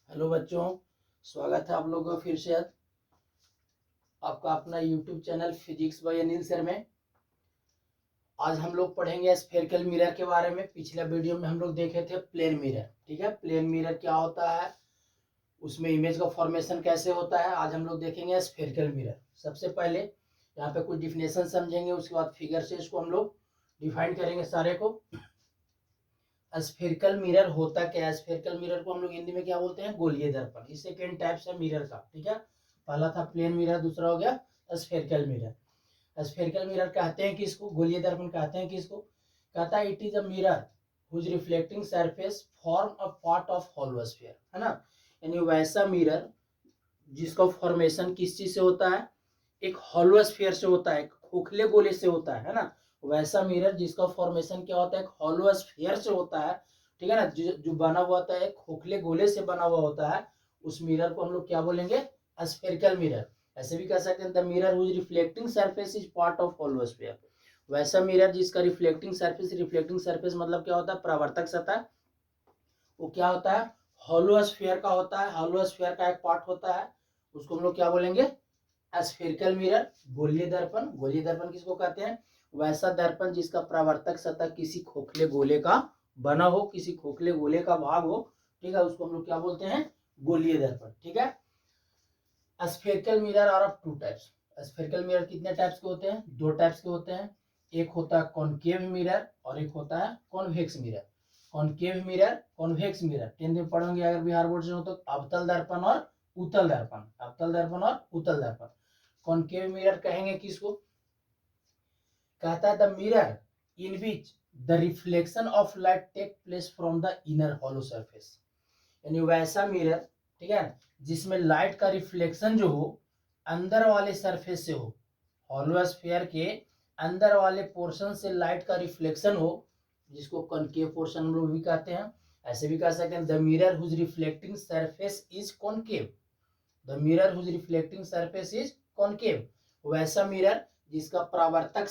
Hello बच्चों, स्वागत है आप लोगों का फिर से आपका अपना YouTube channel physics bye Anil sir में। आज हम लोग पढ़ेंगे स्फेरिकल मिरर के बारे में। पिछले वीडियो में हम लोग देखे थे प्लेन मिरर। ठीक है, प्लेन मिरर क्या होता है, उसमें इमेज का फॉर्मेशन कैसे होता है। आज हम लोग देखेंगे स्फेरिकल मिरर। सबसे पहले यहाँ पे कुछ डिफिनेशन समझेंगे, उसके बाद फिगर से इसको हम लोग डिफाइन करेंगे सारे को। स्फेरिकल मिरर होता क्या है? स्फेरिकल मिरर को हम लोग हिंदी में क्या बोलते हैं? गोलीय दर्पण। इस सेकेंड टाइप्स है मिरर का। ठीक है, पहला था प्लेन मिरर, दूसरा हो गया स्फेरिकल मिरर। स्फेरिकल मिरर कहते हैं किसको? गोलीय दर्पण कहते हैं किसको? कहता है it is a mirror whose reflecting surface form a part of hollow sphere, है ना। यानी वैसा मिरर जिसका फॉर्मेशन किस चीज से होता है? एक होलो स्फीयर से होता है, एक खोखले गोले से होता है ना। वैसा मिरर जिसका फॉर्मेशन क्या होता है? एक होलो स्फीयर से होता है। ठीक है ना, जो बना हुआ होता है एक खोखले गोले से बना हुआ होता है, उस मिरर को हम लोग क्या बोलेंगे? Spherical mirror. ऐसे भी कह सकते हैं the mirror whose reflecting surface is part of hollow sphere. वैसा मिरर जिसका रिफ्लेक्टिंग सरफेस मतलब क्या होता है? परावर्तक सतह। वो क्या होता है? होलो स्फीयर का होता है, होलो स्फीयर का एक पार्ट होता है, उसको हम लोग क्या बोलेंगे? Spherical mirror. गोलीय दर्पण, गोलीय दर्पण किसको कहते हैं? वैसा दर्पण जिसका परावर्तक सतह किसी खोखले गोले का बना हो, किसी खोखले गोले का भाग हो। ठीक है, उसको हम लोग क्या बोलते हैं? गोलीय दर्पण। ठीक है, spherical mirror are of two types. Spherical mirror कितने टाइप्स के होते हैं? दो टाइप्स के होते हैं। एक होता है कॉनकेव मिरर और एक होता है convex mirror. Concave mirror, convex mirror 10th में पढ़ोगे अगर बिहार बोर्ड से हो तो। अवतल दर्पण और उत्तल दर्पण, अवतल दर्पण और उत्तल दर्पण। कॉनकेव मिरर कहेंगे किसको? कहता है the mirror in which the reflection of light take place from the inner hollow surface. यानी वैसा मिरर, ठीक है, जिसमें लाइट का रिफ्लेक्शन जो हो अंदर वाले सरफेस से हो, हॉलो स्फीयर के अंदर वाले पोर्शन से लाइट का रिफ्लेक्शन हो, जिसको कॉनकेव पोर्शन हम लोग भी कहते हैं। ऐसे भी कह सकते हैं the mirror whose reflecting surface is concave. The mirror whose reflecting surface is concave. वैसा मिरर जिसका परावर्तक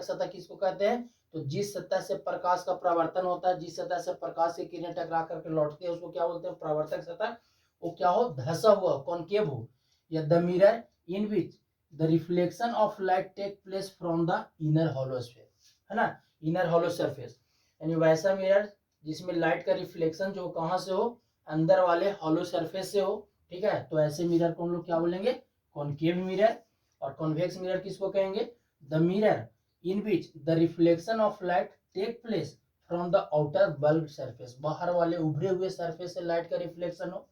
सतह किसको कहते हैं? तो जिस सतह से प्रकाश का परावर्तन होता है, जिस सतह से प्रकाश की किरणें टकरा करके लौटती है, उसको क्या बोलते हैं? परावर्तक सतह। वो क्या हो? धंसा हुआ, कॉनकेव हो। या the mirror in which the reflection of light take place from the inner hollow sphere, है ना, इनर हॉलो सरफेस। यानी वैसा मिरर जिसमें लाइट का रिफ्लेक्शन जो कहां से हो? अंदर वाले हॉलो सरफेस से हो। ठीक है, तो ऐसे मिरर को हम लोग क्या बोलेंगे? Concave mirror. और कॉन्वेक्स मिरर किसको कहेंगे? The mirror in which the reflection of light take place from the outer bulb surface. बाहर वाले उभरे हुए सरफेस से लाइट का रिफ्लेक्शन हो,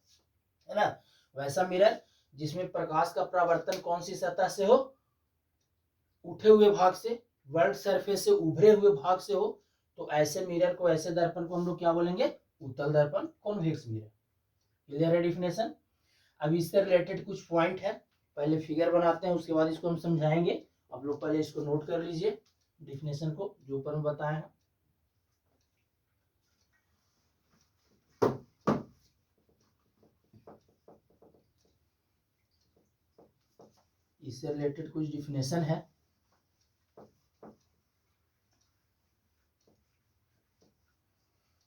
है ना। वैसा मिरर जिसमें प्रकाश का परावर्तन कौन सी सतह से हो? उठे हुए भाग से, वर्ल्ड सरफेस से उभरे हुए भाग से हो। तो ऐसे मिरर को, ऐसे दर्पण को हम लोग क्या बोलेंगे? उत्तल दर्पण, कॉन्वेक्स मिरर। क्लियर है डिफिनेशन? अब इससे रिलेटेड कुछ पॉइंट है, पहले फिगर बनाते हैं, उसके बाद इसको हम समझाएंगे। आप लोग पहले इसको नोट कर लीजिए, डिफिनेशन को जो ऊपर में बताए हैं। इससे रिलेटेड कुछ डिफिनेशन है।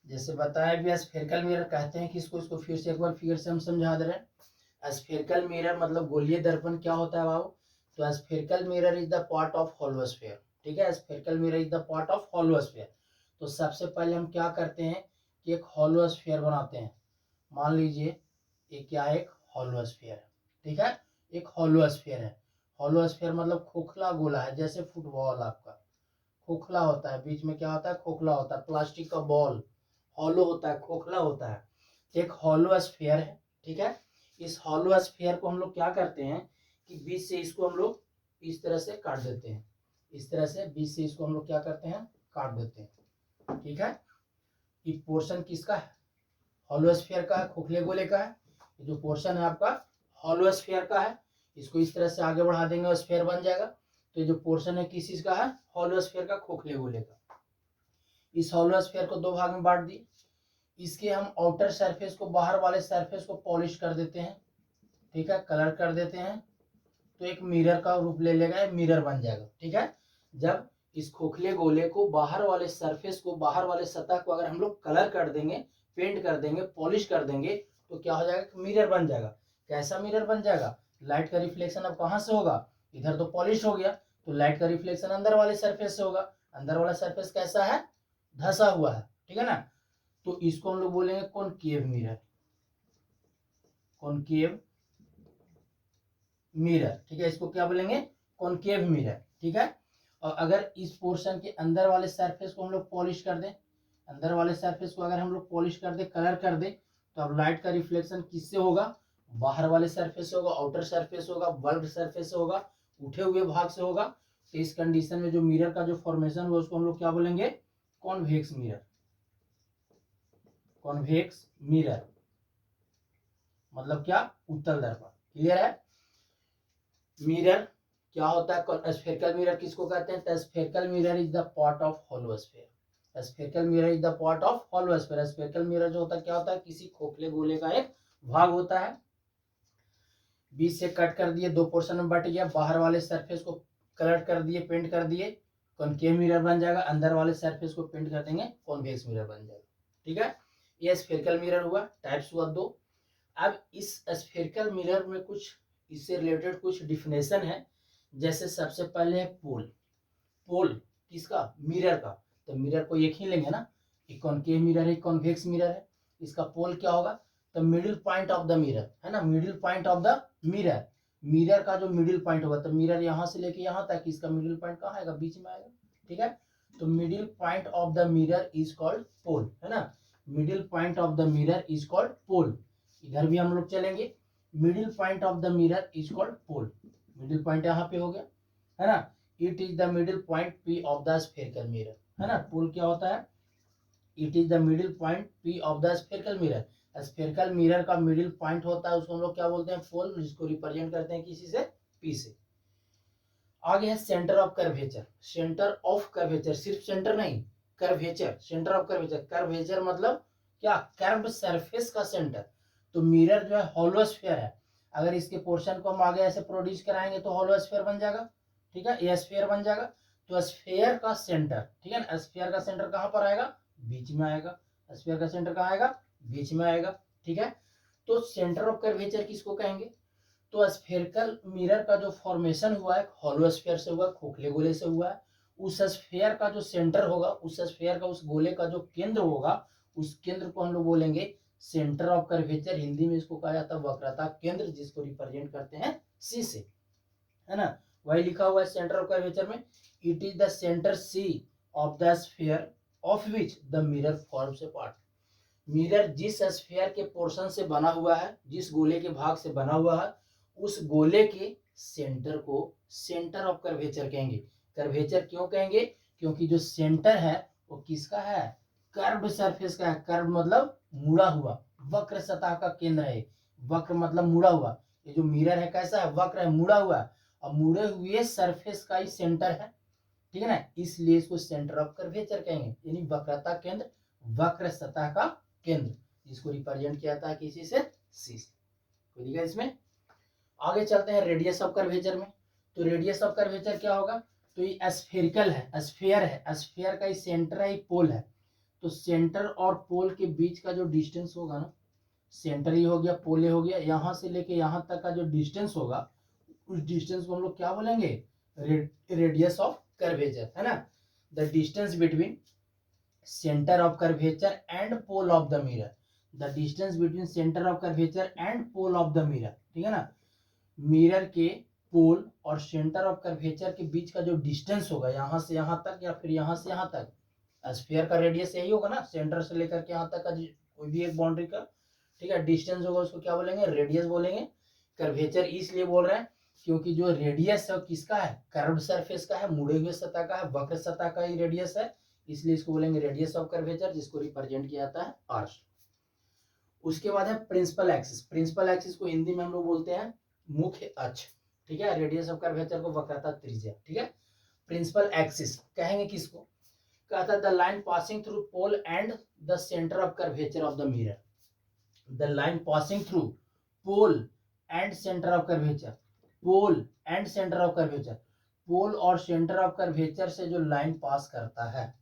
जैसे बताया भी, स्फेरिकल मिरर कहते हैं किसको? इसको फिर से एक बार फिगर से हम समझा दे रहे हैं। स्फेरिकल मिरर मतलब गोलीय दर्पण क्या होता है बाबू? तो spherical mirror is the part of hollow sphere. ठीक है, spherical mirror is the part of hollow sphere. तो सबसे पहले हम क्या करते हैं कि एक होलो स्फीयर बनाते हैं। मान लीजिए ये क्या है? एक होलो स्फीयर है। ठीक है, एक होलो स्फीयर है। होलो स्फीयर मतलब खोखला गोला है, जैसे फुटबॉल आपका खोखला होता है, बीच में क्या होता है? खोखला होता है। प्लास्टिक का बॉल हॉलो होता है, खोखला होता है। एक हॉलो स्फीयर है। ठीक है, इस हॉलो स्फीयर को हम लोग क्या करते हैं कि बीच से इसको हम लोग इस तरह से काट देते हैं। इस तरह से बीच से इसको हम लोग क्या करते हैं? काट देते हैं। ठीक है, ये पोर्शन किसका है? हॉलो स्फीयर का है, खोखले गोले का है। ये जो पोर्शन है आपका हॉलो स्फीयर का है, इसको इस तरह से आगे बढ़ा देंगे और स्फीयर बन जाएगा। तो ये जो पोर्शन है किस चीज का है? हॉलो स्फीयर का, खोखले गोले का। इस हॉलो स्फीयर को दो भाग में बांट दिए। इसके हम आउटर सरफेस को, बाहर वाले सरफेस को पॉलिश कर देते हैं। ठीक है, कलर कर देते हैं, तो एक मिरर का रूप ले लेगा, मिरर बन जाएगा। ठीक है, जब इस खोखले गोले को, बाहर वाले सरफेस को, बाहर वाले सतह को अगर हम लोग कलर कर देंगे, पेंट कर देंगे, पॉलिश कर देंगे, तो क्या हो जाएगा, मिरर बन जाएगा। कैसा मिरर बन जाएगा, लाइट का रिफ्लेक्शन अब कहाँ से होगा, इधर तो पॉलिश हो गया, तो लाइट का रिफ्लेक्शन अंदर वाले सरफेस से होगा। अंदर वाला सरफेस कैसा है, धसा हुआ है, ठीक है ना। तो इसको हम लोग बोलेंगे कॉनकेव मिरर, कॉनकेव मिरर, ठीक है। इसको क्या बोलेंगे, कॉनकेव मिरर, ठीक है। और अगर इस पोर्शन के अंदर वाले सरफेस को हम लोग पॉलिश कर दें, अंदर वाले सरफेस को अगर हम लोग पॉलिश कर दे, कलर कर दे, तो अब लाइट का रिफ्लेक्शन किससे होगा, बाहर वाले सरफेस से होगा, आउटर सरफेस होगा, बल्ब सरफेस से होगा, उठे हुए भाग से होगा। तो इस कंडीशन में जो मिरर का जो फॉर्मेशन हुआ उसको हम लोग क्या बोलेंगे, कॉन्वेक्स मिरर, कॉन्वेक्स मिरर मतलब क्या, उत्तल दर्पण। क्लियर है। मिरर क्या होता है, स्फेरिकल मिरर किसको कहते हैं, spherical mirror is the part of hollow sphere, spherical mirror is the part of hollow sphere. Spherical mirror जो होता है क्या होता है, किसी खोखले गोले का एक भाग होता है, बीच से कट कर दिए, दो पोर्शन में बट गया, बाहर वाले सरफेस को कलर कर दिए, पेंट कर दिए, कॉनकेव मिरर बन जाएगा, अंदर वाले सरफेस को पेंट कर देंगे, कॉन्वेक्स मिरर बन जाएगा, ठीक है। ये स्फेरिकल मिरर हुआ, टाइप्स हुआ दो। अब इस स्फेरिकल मिरर में कुछ इससे रिलेटेड कुछ डिफिनेशन है। जैसे सबसे पहले है पोल, पोल किसका, मिरर का। तो मिरर को एक ही लेंगे ना, एक कॉनकेव मिरर है, एक कॉन्वेक्स मिरर है। इसका पोल क्या होगा, तो middle point of the mirror, है ना, middle point of the mirror, mirror का जो मिडिल पॉइंट होगा, तो मिरर यहाँ से लेके यहाँ तक, इसका मिडिल पॉइंट कहाँ आएगा, बीच में आएगा, ठीक है। तो middle point of the mirror is called pole, है ना, middle point of the mirror is called pole. इधर भी हम लोग चलेंगे, middle point of the mirror is called pole, middle point यहाँ पे हो गया, है ना। It is the middle point P of the spherical mirror, है ना। पोल क्या होता है, it is the middle point P of the spherical mirror. Spherical mirror का मिडिल पॉइंट होता है, उसको हम लोग क्या बोलते हैं, पोल, जिसको रिप्रेजेंट करते हैं किसी से, पी से। आगे है centre of curvature, centre of curvature, सिर्फ सेंटर नहीं, curvature, centre of curvature. Curvature मतलब क्या, कर्व सरफेस का सेंटर। तो मिरर जो है होलो स्फीयर है, अगर इसके पोर्शन को हम आगे ऐसे प्रोड्यूस कराएंगे तो होलो स्फीयर बन जाएगा, ठीक है, ये स्फीयर बन जाएगा। तो स्फीयर का सेंटर, ठीक है ना, स्फीयर का सेंटर कहाँ पर आएगा, बीच में आएगा, स्फीयर का सेंटर कहाँ आएगा, बीच में आएगा, ठीक है। तो सेंटर ऑफ कर्वेचर किसको कहेंगे, तो स्फेरिकल मिरर का जो फॉर्मेशन हुआ है होलो स्फीयर से हुआ, खोखले गोले से हुआ है। उस स्फीयर का जो सेंटर होगा, उस स्फीयर का, उस गोले का जो केंद्र होगा, उस केंद्र को हम लोग बोलेंगे सेंटर ऑफ कर्वेचर। हिंदी में इसको कहा जाता है वक्रता केंद्र, जिसको रिप्रेजेंट करते हैं सी से, है ना। वही लिखा हुआ है सेंटर ऑफ कर्वेचर में, it is the centre C of the sphere of which the mirror forms a part. Mirror जिस स्फीयर के पोर्शन से बना हुआ है, जिस गोले के भाग से बना हुआ है, उस गोले के सेंटर को सेंटर ऑफ कर्वेचर कहेंगे। कर्वेचर क्यों कहेंगे, क्योंकि जो सेंटर है वो किसका है, कर्व सरफेस का है। कर्व मतलब मुड़ा हुआ, वक्र सतह का केंद्र है, वक्र मतलब मुड़ा हुआ। ये जो मिरर है कैसा है, वक्र है, मुड़ा हुआ है, और मुड़े हुए सरफेस का ही सेंटर है, ठीक है ना, इसलिए इसको सेंटर ऑफ कर्वेचर कहेंगे, यानी वक्रता केंद्र, वक्र सतह का केंद्र, जिसको रिप्रेजेंट किया जाता है किसी से, सी से। कोई दिक्कत इसमें। आगे चलते हैं रेडियस ऑफ कर्वेचर में। तो रेडियस ऑफ कर्वेचर क्या होगा, तो ये स्फेरिकल है, स्फीयर है, स्फीयर का ही सेंटर है, पोल है। तो सेंटर और पोल के बीच का जो डिस्टेंस होगा ना, सेंटर ही हो गया, पोल हो गया, यहाँ से लेके यहाँ तक का जो डिस्टेंस होगा, उस डिस्टेंस को हम लोग क्या बोलेंगे, रेडियस ऑफ कर्वेचर, है ना। The distance between center of curvature and pole of the mirror, the distance between center of curvature and pole of the mirror, ठीक है ना। मिरर के पोल और सेंटर ऑफ कर्वेचर के बीच का जो डिस्टेंस होगा, यहाँ से यहाँ तक या फिर यहाँ से यहाँ तक, स्फीयर का रेडियस यही होगा ना, सेंटर से लेकर के यहाँ तक का कोई भी एक बाउंड्री का, ठीक है, डिस्टेंस होगा, उसको क्या बोलेंगे, रेडियस बोलेंगे। कर्वेचर इसलिए बोल रहे हैं क्योंकि जो रेडियस है किसका है, कर्व सरफेस का है, मुड़े हुए सतह का है, वक्र सतह का ही रेडियस है, इसलिए इसको बोलेंगे रेडियस ऑफ कर्वेचर, जिसको रिप्रेजेंट किया जाता है आर। उसके बाद है प्रिंसिपल एक्सिस। प्रिंसिपल एक्सिस को हिंदी में हम लोग बोलते हैं मुख्य अक्ष, ठीक है। रेडियस ऑफ कर्वेचर को वक्रता त्रिज्या, ठीक है। प्रिंसिपल एक्सिस कहेंगे किसको, कहता है the line passing through pole and the centre of curvature of the mirror. The line passing through pole and centre of curvature, pole and centre of curvature, pole और सेंटर ऑफ कर्वेचर से जो line पास करता है,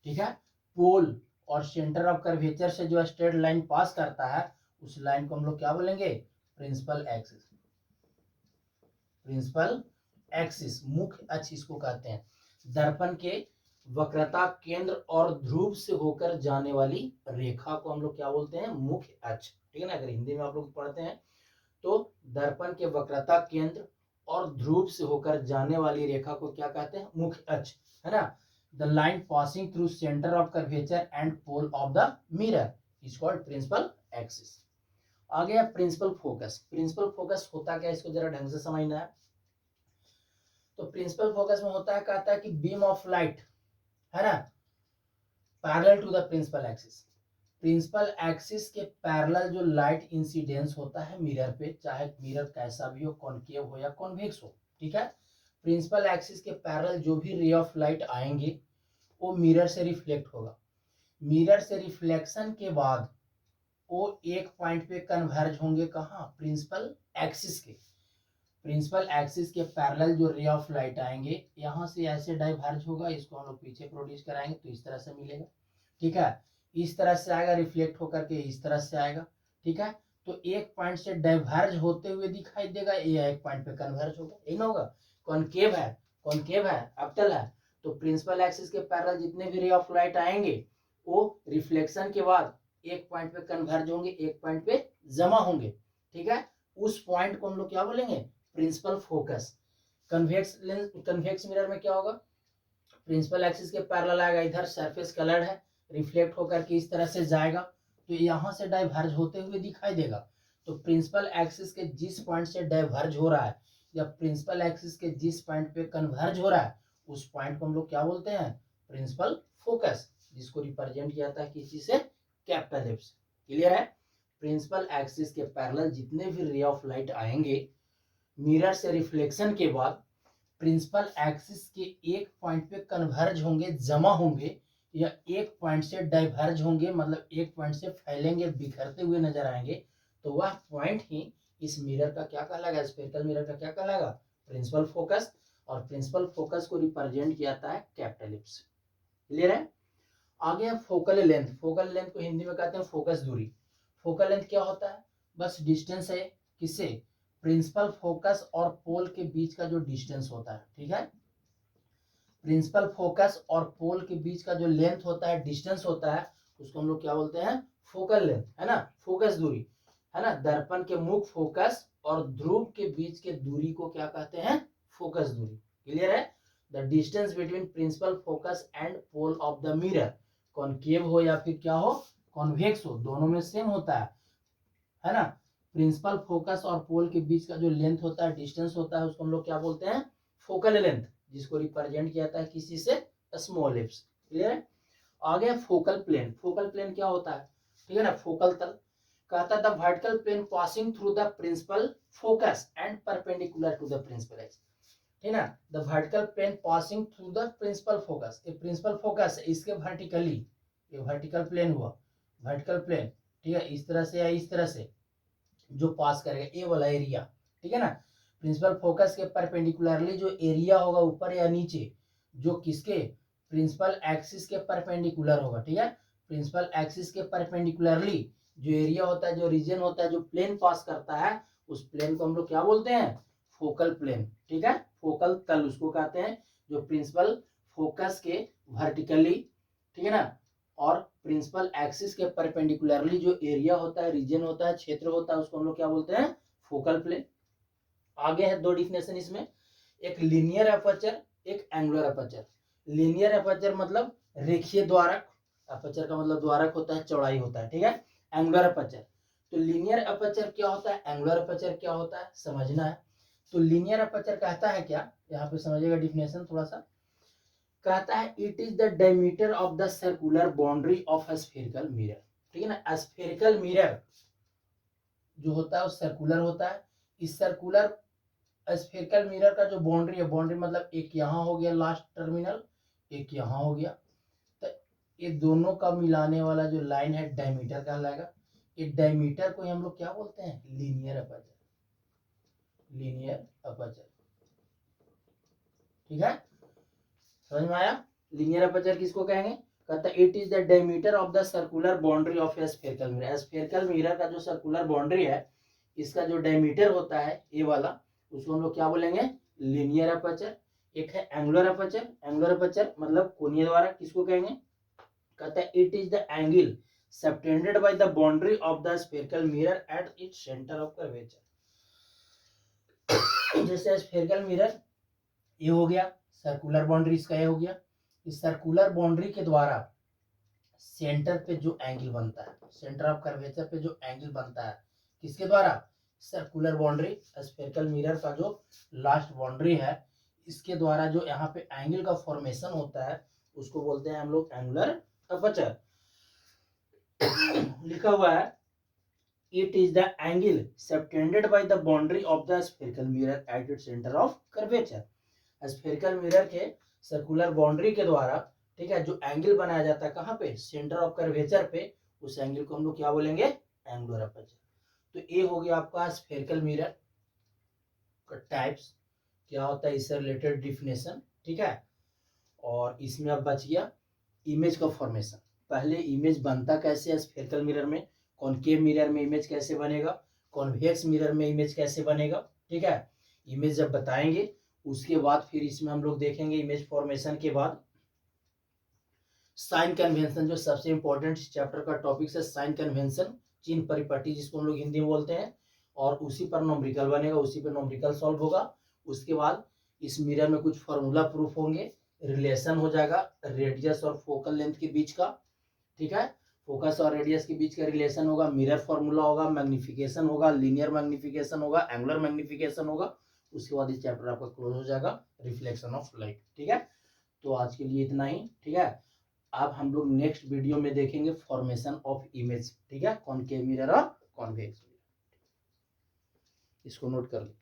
ठीक है, पोल और centre of curvature से जो स्ट्रेट लाइन पास करता है, उस लाइन को हम लोग क्या बोलेंगे, प्रिंसिपल एक्सिस। प्रिंसिपल एक्सिस मुख्य अक्ष इसको कहते हैं। दर्पण के वक्रता केंद्र और ध्रुव से होकर जाने वाली रेखा को हम लोग क्या बोलते हैं, मुख्य अक्ष। ठीक है ना, अगर हिंदी में आप लोग पढ़ते हैं तो दर्पण के वक्रता केंद्र और ध्रुव से होकर जाने वाली रेखा को क्या कहते हैं, मुख्य अक्ष, है ना। The line passing through centre of curvature and pole of the mirror is called principal axis. आ गया प्रिंसिपल फोकस। प्रिंसिपल फोकस होता क्या, इसको जरा ढंग से समझना है। तो प्रिंसिपल फोकस में होता है, कहता है कि बीम ऑफ लाइट, है ना, parallel to the principal axis. Principal axis के पैरेलल जो लाइट इंसिडेंस होता है मिरर पे, चाहे मिरर कैसा भी हो, कॉनकेव हो या कॉन्वेक्स हो, ठीक है, प्रिंसिपल एक्सिस के पैरेलल जो भी रे ऑफ लाइट आएंगे वो मिरर से रिफ्लेक्ट होगा। मिरर से रिफ्लेक्शन के बाद वो एक पॉइंट पे कन्वर्ज होंगे, कहाँ, प्रिंसिपल एक्सिस के। प्रिंसिपल एक्सिस के पैरेलल जो रे ऑफ लाइट आएंगे यहाँ से ऐसे डाइवर्ज होगा, इसको हम लोग पीछे प्रोड्यूस कराएंगे तो इस तरह से मिलेगा, ठीक है, इस तरह से आएगा, रिफ्लेक्ट होकर के इस तरह से आएगा, ठीक है। तो एक पॉइंट से डाइवर्ज होते हुए दिखाई देगा, ये एक पॉइंट पे कन्वर्ज होगा, यही ना होगा। कॉनकेव है, कॉनकेव है, अपतल है, तो प्रिंसिपल एक्सिस के पैरेलल जितने भी रे ऑफ लाइट आएंगे वो रिफ्लेक्शन के बाद एक पॉइंट पे कन्वर्ज होंगे, एक पॉइंट पे जमा होंगे, ठीक है। उस पॉइंट को हम लोग क्या बोलेंगे, प्रिंसिपल फोकस। कन्वेक्स मिरर में क्या होगा, प्रिंसिपल एक्सिस के पैरेलल आएगा, इधर सरफेस कलर्ड है, रिफ्लेक्ट होकर के इस तरह से जाएगा, तो यहाँ से डाइवर्ज होते हुए दिखाई देगा। तो प्रिंसिपल एक्सिस के जिस पॉइंट से डाइवर्ज हो रहा है या प्रिंसिपल एक्सिस के जिस पॉइंट पे कन्वर्ज हो रहा है उस पॉइंट को हम लोग क्या बोलते हैं, प्रिंसिपल फोकस, जिसको रिप्रेजेंट किया जाता है किसी से, कैपिटल एफ से। क्लियर है। प्रिंसिपल एक्सिस के पैरेलल जितने भी रे ऑफ लाइट आएंगे मिरर से रिफ्लेक्शन के बाद प्रिंसिपल एक्सिस के एक पॉइंट पे कन्वर्ज होंगे, जमा होंगे, या एक पॉइंट से डाइवर्ज होंगे, मतलब एक पॉइंट से फैलेंगे, बिखरते हुए नजर आएंगे, तो वह पॉइंट ही इस मिरर का क्या कहलाएगा, स्फेरिकल मिरर का क्या कहलाएगा, प्रिंसिपल फोकस। और प्रिंसिपल फोकस को रिप्रेजेंट किया जाता है कैपिटल एफ से। क्लियर है। आगे फोकल लेंथ। फोकल लेंथ को हिंदी में कहते हैं फोकस दूरी। फोकल लेंथ क्या होता है, बस डिस्टेंस है, किससे, प्रिंसिपल फोकस और पोल के बीच का जो डिस्टेंस होता है, ठीक है, प्रिंसिपल फोकस और पोल के बीच का जो लेंथ होता है, डिस्टेंस होता है, उसको हम लोग क्या बोलते हैं, फोकल लेंथ, है ना, फोकस दूरी, है ना। दर्पण के मुख्य फोकस और ध्रुव के बीच के दूरी को क्या कहते हैं, फोकस दूरी। क्लियर है। The distance between principal focus and pole of the mirror, concave हो या फिर क्या हो, कॉन्वेक्स हो, दोनों में सेम होता है ना। प्रिंसिपल फोकस और पोल के बीच का जो लेंथ होता है, डिस्टेंस होता है, उसको हम लोग क्या बोलते हैं, फोकल लेंथ, जिसको रिप्रेजेंट किया जाता है किसी से, स्मॉल एफ। क्लियर है। आगे फोकल प्लेन। फोकल प्लेन क्या होता है, ठीक है ना, फोकल तल, कहता है the vertical plane passing through the principal focus and perpendicular to the principal axis, ठीक है ना। The vertical plane passing through the principal focus, ये प्रिंसिपल फोकस है, इसके वर्टिकली, ये वर्टिकल प्लेन हुआ, वर्टिकल प्लेन, ठीक है, इस तरह से या इस तरह से जो पास करेगा ये वाला एरिया, ठीक है ना। प्रिंसिपल फोकस के परपेंडिकुलरली जो एरिया होगा ऊपर या नीचे, जो किसके, प्रिंसिपल एक्सिस के परपेंडिकुलर होगा, ठीक है। प्रिंसिपल एक्सिस के परपेंडिकुलरली जो एरिया होता है, जो रीजन होता है, जो प्लेन पास करता है, उस प्लेन को हम लोग क्या बोलते हैं, फोकल प्लेन, ठीक है। फोकल तल उसको कहते हैं जो प्रिंसिपल फोकस के वर्टिकली, ठीक है ना, और प्रिंसिपल एक्सिस के परपेंडिकुलरली जो एरिया होता है, रीजन होता है, क्षेत्र होता है, उसको हम लोग क्या बोलते हैं, फोकल प्लेन। आगे है दो डिफिनेशन इसमें, एक लीनियर अपर्चर, एक एंगुलर अपर्चर। लीनियर अपर्चर मतलब रेखीय द्वारक, अपर्चर का मतलब द्वारक होता है, चौड़ाई होता है, ठीक है। एंगुलर अपर्चर, तो लीनियर अपर्चर क्या होता है, एंगुलर अपर्चर क्या होता है, समझना है। तो लीनियर अपर्चर कहता है क्या, यहाँ पे समझिएगा डिफिनेशन थोड़ा सा, कहता है it is the diameter of the circular boundary of a spherical mirror, ठीक है ना। स्फेरिकल मिरर जो होता है वो सर्कुलर होता है। इस सर्कुलर स्फेरिकल मिरर का जो बाउंड्री है, बाउंड्री मतलब एक यहाँ हो गया लास्ट टर्मिनल, एक यहाँ हो गया, तो ये दोनों का मिलाने वाला जो लाइन है डायमीटर कहलाएगा। ये डायमीटर को हम लोग क्या बोलते हैं, लीनियर अपर्चर, लीनियर अपर्चर, ठीक है, समझ में आया। लीनियर अपर्चर किसको कहेंगे, कहता है it is the diameter of the circular boundary of A spherical mirror. Spherical mirror का जो सर्कुलर बाउंड्री है, इसका जो डायमीटर होता है ये वाला, उसको हम लोग क्या बोलेंगे, लीनियर अपर्चर। एक है एंगुलर अपर्चर। एंगुलर अपर्चर मतलब कोणीय द्वारा, किसको कहेंगे, कहता है it is the angle subtended by the boundary of the spherical mirror at its centre of curvature. जैसे स्फेरिकल मिरर ये हो गया, सर्कुलर बाउंड्री इसका ये हो गया। इस सर्कुलर बाउंड्री के द्वारा सेंटर पे जो एंगल बनता है, सेंटर ऑफ कर्वेचर पे जो एंगल बनता है, किसके द्वारा, सर्कुलर बाउंड्री, स्फेरिकल मिरर का जो लास्ट बाउंड्री है, इसके द्वारा जो यहाँ पे एंगल का फॉर्मेशन होता है उसको बोलते हैं हम लोग एंगुलर अपर्चर। लिखा हुआ है it is the angle subtended by the boundary of the spherical mirror at its centre of curvature. Spherical mirror के सर्कुलर बाउंड्री के द्वारा, ठीक है, जो एंगल बनाया जाता है कहाँ पे, सेंटर ऑफ कर्वेचर पे, उस एंगल को हम लोग क्या बोलेंगे, एंगुलर अपर्चर। तो ये हो गया आपका स्फेरिकल मिरर का टाइप्स, क्या होता है इससे रिलेटेड डिफिनेशन, ठीक है। और इसमें अब बच गया इमेज का फॉर्मेशन। पहले इमेज बनता कैसे है स्फेरिकल मिरर में, कॉनकेव मिरर में इमेज कैसे बनेगा, कॉन्वेक्स मिरर में इमेज कैसे बनेगा, ठीक है। इमेज जब बताएंगे उसके बाद फिर इसमें हम लोग देखेंगे इमेज फॉर्मेशन के बाद साइन कन्वेंशन, जो सबसे इंपॉर्टेंट चैप्टर का टॉपिक है साइन कन्वेंशन, चिन्ह परिपट्टी जिसको हम लोग हिंदी में बोलते हैं, और उसी पर नॉमरिकल बनेगा, उसी पर नॉमरिकल सॉल्व होगा। उसके बाद इस मिरर में कुछ फॉर्मूला प्रूफ होंगे, रिलेशन हो जाएगा रेडियस और फोकल लेंथ के बीच का, ठीक है, फोकस और रेडियस के बीच का रिलेशन होगा, मिरर फॉर्मूला होगा, मैग्निफिकेशन होगा, लीनियर मैग्निफिकेशन होगा, एंगुलर मैग्निफिकेशन होगा। उसके बाद इस चैप्टर आपका क्लोज हो जाएगा, रिफ्लेक्शन ऑफ लाइट, ठीक है। तो आज के लिए इतना ही, ठीक है। अब हम लोग नेक्स्ट वीडियो में देखेंगे फॉर्मेशन ऑफ इमेज, ठीक है, कॉनकेव मिरर और कॉन्वेक्स मिरर। इसको नोट कर लो।